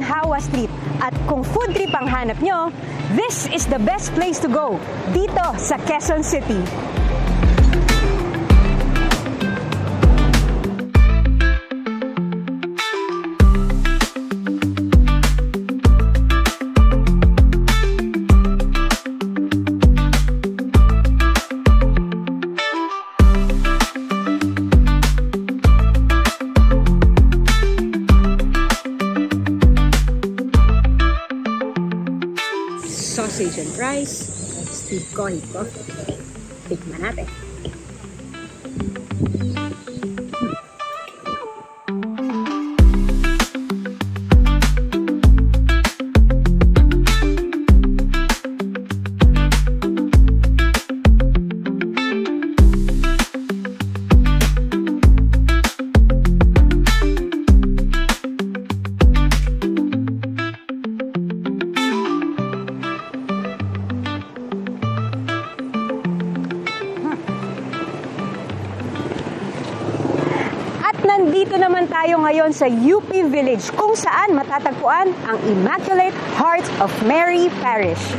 Ginhawa Street. At kung food trip ang hanap nyo, this is the best place to go dito sa Quezon City. Sausage and rice, Steve Cohen Coffee. Tikman natin. Nandito naman tayo ngayon sa UP Village kung saan matatagpuan ang Immaculate Heart of Mary Parish.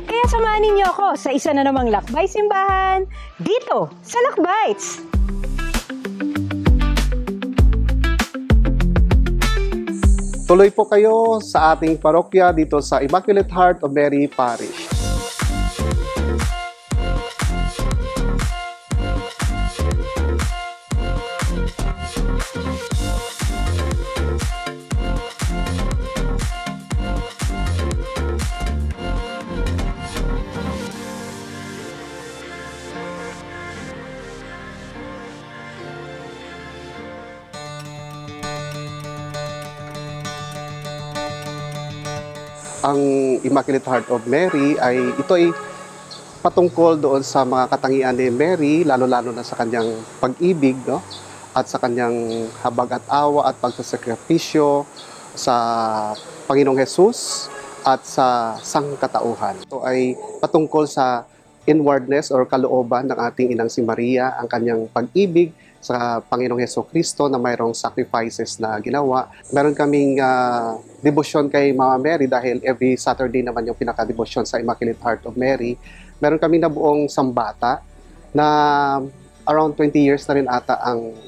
Kaya samahan ninyo ako sa isa na namang lakbay simbahan dito sa Lakbites. Tuloy po kayo sa ating parokya dito sa Immaculate Heart of Mary Parish. Ang Immaculate Heart of Mary ito ay patungkol doon sa mga katangian ni Mary, lalo-lalo na sa kanyang pag-ibig, no? At sa kanyang habag at awa at pagsasakripisyo sa Panginoong Hesus at sa sangkatauhan. Ito ay patungkol sa inwardness or kalooban ng ating inang si Maria, ang kanyang pag-ibig sa Panginoong Hesukristo na mayroong sacrifices na ginawa. Meron kaming devotion kay Mama Mary dahil every Saturday naman yung pinaka-devotion sa Immaculate Heart of Mary. Meron kaming nabuong sambata na around 20 years na rin ata ang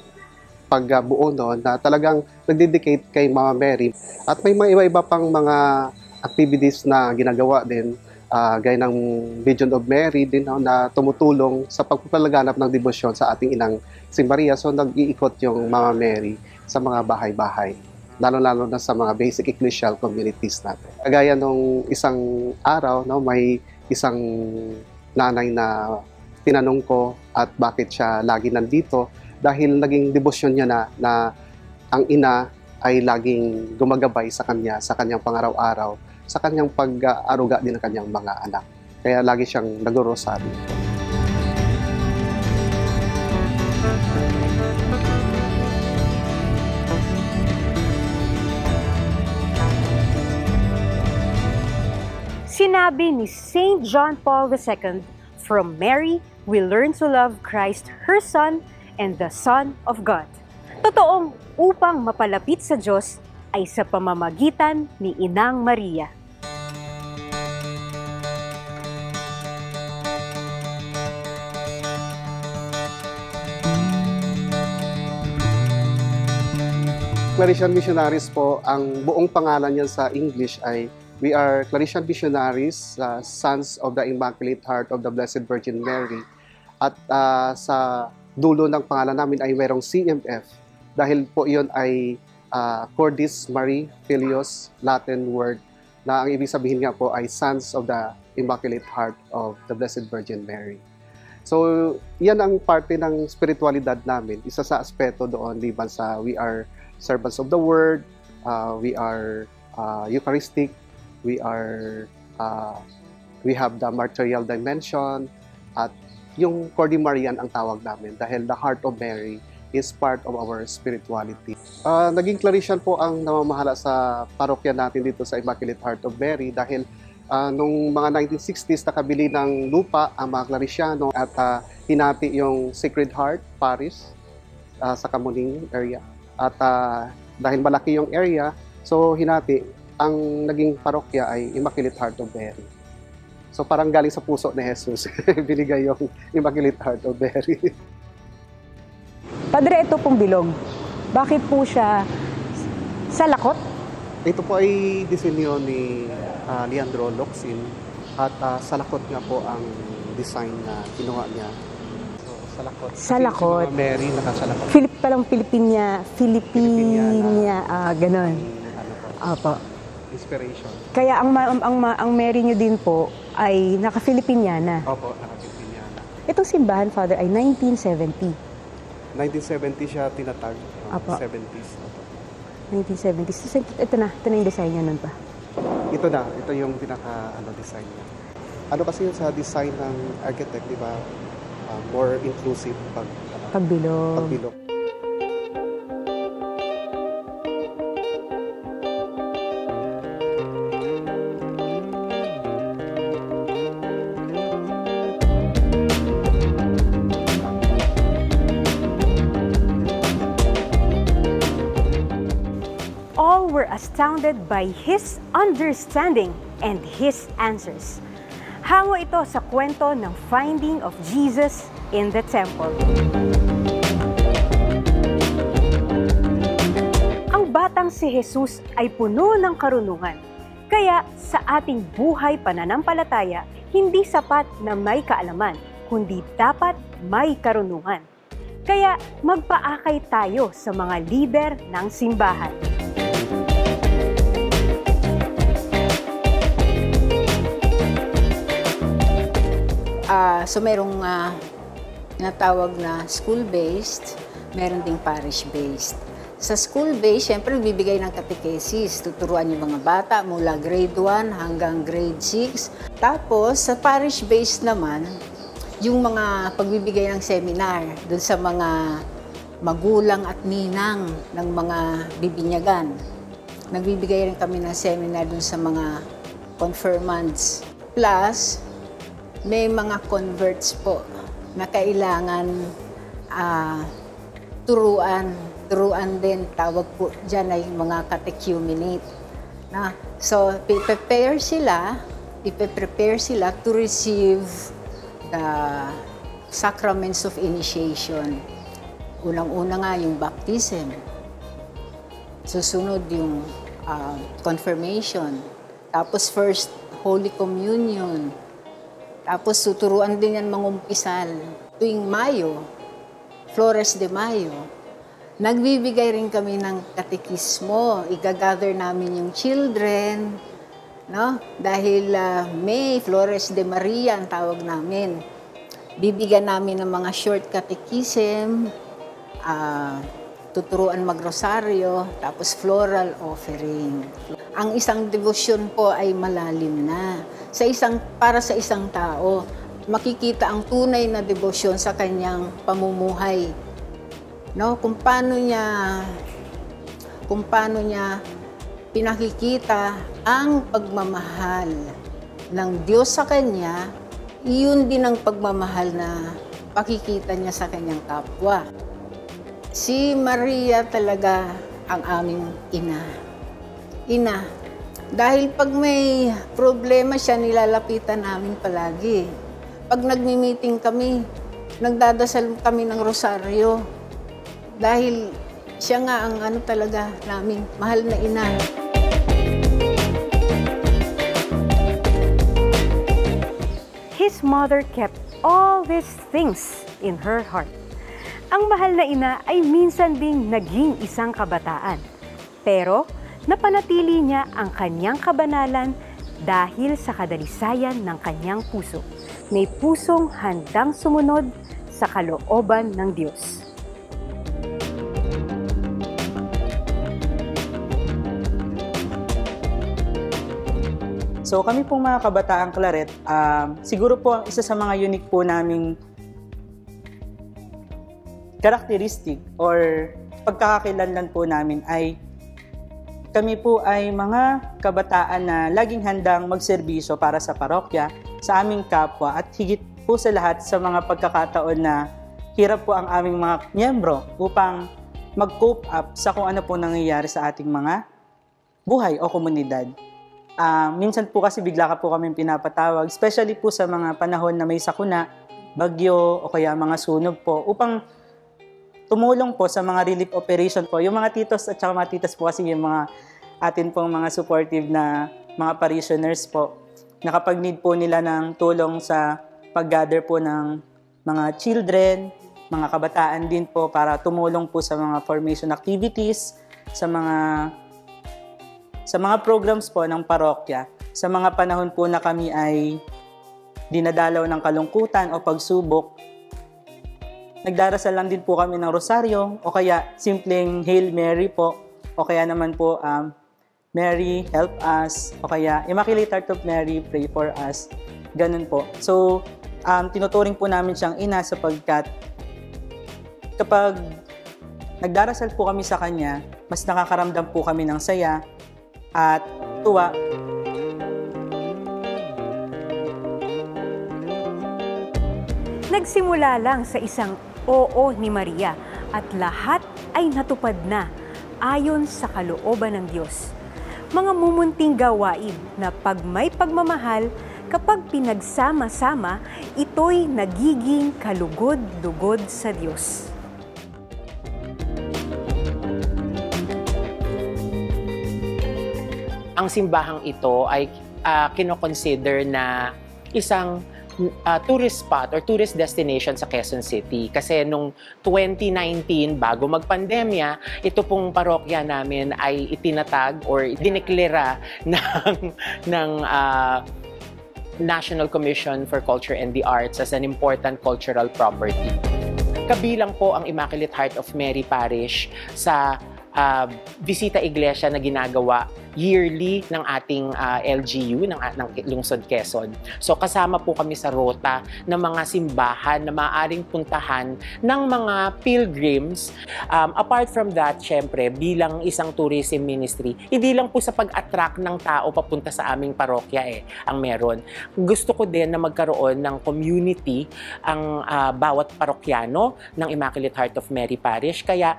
pagbuo noon na talagang nag-dedicate kay Mama Mary. At may mga iba-iba pang mga activities na ginagawa din gaya ng Vision of Mary din na tumutulong sa pagpapalaganap ng debosyon sa ating inang si Maria. So nag-iikot yung Mama Mary sa mga bahay-bahay, lalo-lalo na sa mga basic ecclesial communities natin. Kagaya nung isang araw, no, may isang nanay na tinanong ko at bakit siya lagi nandito dahil naging debosyon niya na ang ina ay laging gumagabay sa kanya sa kanyang pangaraw-araw, sa kanyang pag-aruga din ng kanyang mga anak. Kaya lagi siyang nag-rosaryo. Sinabi ni St. John Paul II, "From Mary, we learn to love Christ, her Son, and the Son of God." Totoong upang mapalapit sa Diyos ay sa pamamagitan ni Inang Maria. Claretian Missionaries po, ang buong pangalan niyan sa English ay we are Claretian Missionaries, Sons of the Immaculate Heart of the Blessed Virgin Mary. At sa dulo ng pangalan namin ay mayroong CMF dahil po iyon ay Cordis Marie Filius, Latin word, na ang ibig sabihin nga po ay Sons of the Immaculate Heart of the Blessed Virgin Mary. So, yan ang parte ng spiritualidad namin. Isa sa aspeto doon, liban sa we are servants of the Word, we are Eucharistic, we have the martyrial dimension, at yung Cordi Marian ang tawag namin dahil the Heart of Mary is part of our spirituality. Naging Clarician po ang namamahala sa parokya natin dito sa Immaculate Heart of Mary dahil nung mga 1960s nakabili ng lupa ang mga Clariciano at hinati yung Sacred Heart Parish sa Kamuning area. At dahil malaki yung area, so hinati, ang naging parokya ay Immaculate Heart of Mary. So parang galing sa puso ni Jesus, binigay yung Immaculate Heart of Mary. Padre, ito pong bilog. Bakit po siya sa lakot? Ito po ay disenyo ni Leandro Locsin at sa lakot nga po ang design na kinuha niya. So, sa lakot. Sa lakot. Si Mary nakasalakot. Palang Filipina, ganon. Ano po? Opo. Inspiration. Kaya ang Mary nyo din po ay naka-Filipiniana. Opo, naka-Filipiniana. Itong simbahan, Father, ay 1970. 1970 siya tinatag. Apo. 70s. Opo. 1970s. Ito na yung design niya nun pa. Ito yung design niya. Ano kasi yun sa design ng architect, di ba? More inclusive Pagbilog. pagbilog. All were astounded by his understanding and his answers. Hango ito sa kwento ng finding of Jesus in the temple. Ang batang si Jesus ay puno ng karunungan. Kaya sa ating buhay pananampalataya, hindi sapat na may kaalaman, kundi dapat may karunungan. Kaya magpaakay tayo sa mga lider ng simbahan. So merong natawag na school-based, meron ding parish-based. Sa school-based, syempre bibigay ng catechesis, tuturuan yung mga bata mula grade 1 hanggang grade 6. Tapos sa parish-based naman, yung mga pagbibigay ng seminar dun sa mga magulang at ninang ng mga bibinyagan. Nagbibigay rin kami ng seminar dun sa mga confirmants. Plus, may mga converts po na kailangan turuan din, tawag po dyan ay mga catechumenate. So, ipe-prepare sila to receive the sacraments of initiation. Unang-una nga yung baptism. Susunod yung confirmation. Tapos first Holy Communion. Tapos tuturuan din yan mangumpisal. Tuwing Mayo, Flores de Mayo, nagbibigay rin kami ng katekismo. Igagather namin yung children, no? Dahil May, Flores de Maria ang tawag namin. Bibigyan namin ng mga short catechism, tuturuan magrosaryo, tapos floral offering. Ang isang devotion po ay malalim na. Para sa isang tao, makikita ang tunay na debosyon sa kanyang pamumuhay. No? Kung paano niya pinakikita ang pagmamahal ng Diyos sa kanya, iyon din ang pagmamahal na pakikita niya sa kanyang kapwa. Si Maria talaga ang aming ina. Dahil pag may problema siya, nilalapitan namin palagi. Pag nagmi-meeting kami, nagdadasal kami ng rosaryo. Dahil siya nga ang talaga naming mahal na ina. His mother kept all these things in her heart. Ang mahal na ina ay minsan ding naging isang kabataan. Pero napanatili niya ang kanyang kabanalan dahil sa kadalisayan ng kanyang puso. May pusong handang sumunod sa kalooban ng Diyos. So kami pong mga kabataang Claret, siguro po ang isa sa mga unique po naming characteristic or pagkakakilanlan po namin ay kami po ay mga kabataan na laging handang magserbisyo para sa parokya, sa aming kapwa at higit po sa lahat sa mga pagkakataon na hirap po ang aming mga miyembro upang mag-cope up sa kung ano po nangyayari sa ating mga buhay o komunidad. Minsan po kasi bigla ka po kami pinapatawag, especially po sa mga panahon na may sakuna, bagyo o kaya mga sunog po upang tumulong po sa mga relief operation po. Yung mga titos at saka mga titas po kasi yung mga atin pong mga supportive na mga parishioners po na kapag need po nila ng tulong sa pag-gather po ng mga children, mga kabataan din po para tumulong po sa mga formation activities, sa mga programs po ng parokya. Sa mga panahon po na kami ay dinadalaw ng kalungkutan o pagsubok, nagdarasal lang din po kami ng rosaryo o kaya simpleng Hail Mary po o kaya naman po Mary, help us o kaya Immaculate Heart of Mary, pray for us. Ganun po. So, tinuturing po namin siyang ina sapagkat kapag nagdarasal po kami sa Kanya, mas nakakaramdam po kami ng saya at tuwa. Nagsimula lang sa isang oo ni Maria at lahat ay natupad na ayon sa kalooban ng Diyos. Mga mumunting gawain na pag may pagmamahal, kapag pinagsama-sama, ito'y nagiging kalugod-lugod sa Diyos. Ang simbahang ito ay kinoconsider na isang tourist spot or tourist destination sa Quezon City. Kasi nung 2019, bago magpandemya, ito pong parokya namin ay itinatag or dineklara ng National Commission for Culture and the Arts as an important cultural property. Kabilang po ang Immaculate Heart of Mary Parish sa bisita iglesia na ginagawa yearly ng ating LGU, ng Lungsod Quezon. So kasama po kami sa rota ng mga simbahan na maaaring puntahan ng mga pilgrims. Apart from that, syempre, bilang isang tourism ministry, hindi lang po sa pag-attract ng tao papunta sa aming parokya ang meron. Gusto ko din na magkaroon ng community ang bawat parokyano ng Immaculate Heart of Mary Parish. Kaya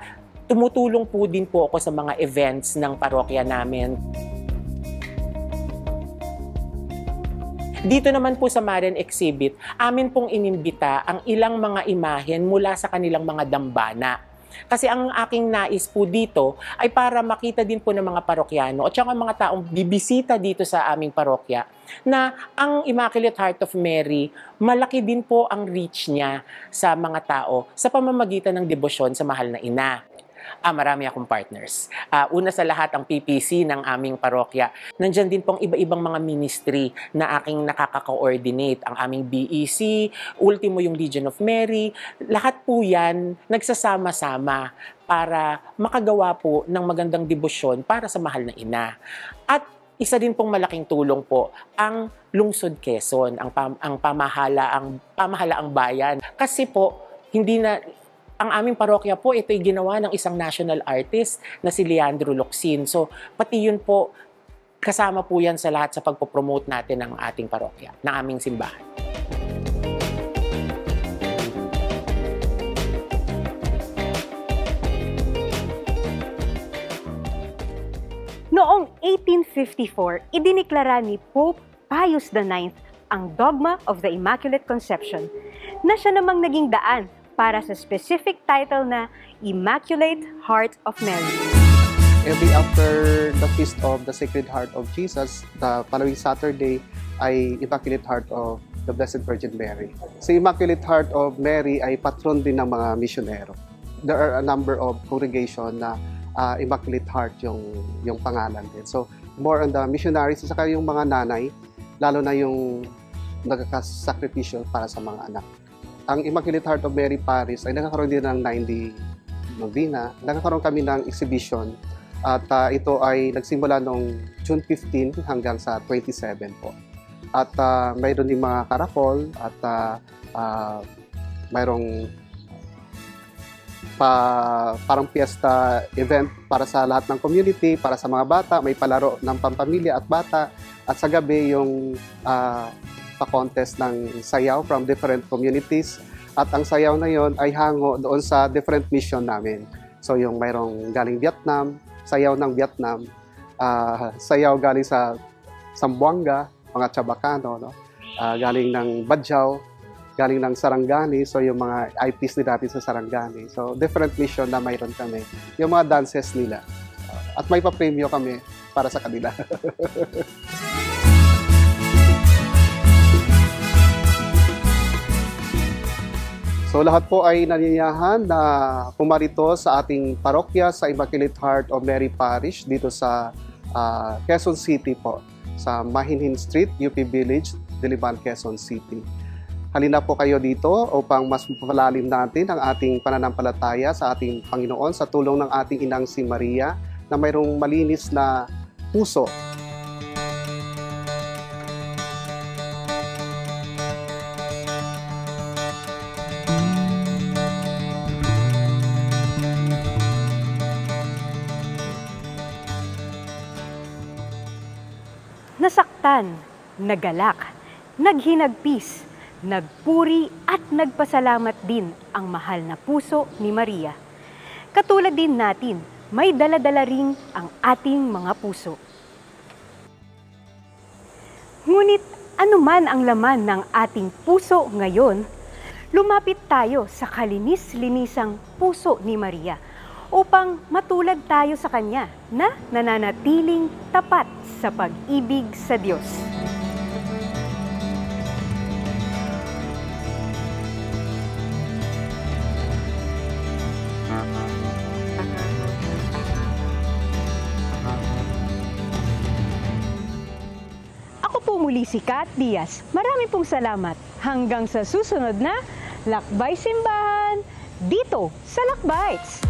tumutulong po din po ako sa mga events ng parokya namin. Dito naman po sa Marian Exhibit, amin pong inimbita ang ilang mga imahen mula sa kanilang mga dambana. Kasi ang aking nais po dito ay para makita din po ng mga parokyano at saka mga taong bibisita dito sa aming parokya na ang Immaculate Heart of Mary, malaki din po ang reach niya sa mga tao sa pamamagitan ng debosyon sa mahal na ina. Marami akong partners. Una sa lahat, ang PPC ng aming parokya. Nandyan din pong iba-ibang mga ministry na aking nakaka-coordinate. Ang aming BEC, ultimo yung Legion of Mary. Lahat po yan nagsasama-sama para makagawa po ng magandang debosyon para sa mahal na ina. At isa din pong malaking tulong po ang Lungsod Quezon, ang pamahalaang bayan. Kasi po, ang aming parokya po, ito'y ginawa ng isang national artist na si Leandro Locsin. So, pati yun po, kasama po yan sa lahat sa pagpopromote natin ng ating parokya, ng aming simbahan. Noong 1854, idiniklara ni Pope Pius IX ang Dogma of the Immaculate Conception na siya namang naging daan para sa specific title na Immaculate Heart of Mary. Every after the Feast of the Sacred Heart of Jesus, the following Saturday ay Immaculate Heart of the Blessed Virgin Mary. Si Immaculate Heart of Mary ay patron din ng mga misyonero. There are a number of congregation na Immaculate Heart yung pangalan din. So, more on the missionaries, saka yung mga nanay, lalo na yung nagkakasakripisyo para sa mga anak. Ang Immaculate Heart of Mary Parish ay nagkakaroon din ng 90 novena. Nagkakaroon kami ng exhibition at ito ay nagsimula noong June 15 hanggang sa 27 po. At mayroon din mga karakol at mayroong parang fiesta event para sa lahat ng community, para sa mga bata, may palaro ng pampamilya at bata, at sa gabi yung pa-contest ng sayaw from different communities, at ang sayaw na yon ay hango doon sa different mission namin. So yung mayroong galing Vietnam, sayaw ng Vietnam, sayaw galing sa Zamboanga, mga Chabacano, no? Galing ng Badjao, galing ng Sarangani, so yung mga IPs din natin sa Sarangani. So different mission na mayroon kami. Yung mga dances nila. At may pa-premyo kami para sa kanila. So lahat po ay nanyayahan na pumarito sa ating parokya sa Immaculate Heart of Mary Parish dito sa Quezon City po, sa Mahinhin Street, UP Village, Diliman, Quezon City. Halina po kayo dito upang mas mapalalim natin ang ating pananampalataya sa ating Panginoon sa tulong ng ating Inang si Maria na mayroong malinis na puso. Nasaktan, nagalak, naghinagpis, nagpuri at nagpasalamat din ang mahal na puso ni Maria. Katulad din natin, may dala-dala ring ang ating mga puso. Ngunit anuman ang laman ng ating puso ngayon, lumapit tayo sa kalinis-linisang puso ni Maria upang matulad tayo sa Kanya na nananatiling tapat sa pag-ibig sa Diyos. Ako po muli si Kat Diaz. Marami pong salamat. Hanggang sa susunod na Lakbay Simbahan dito sa Lakbites.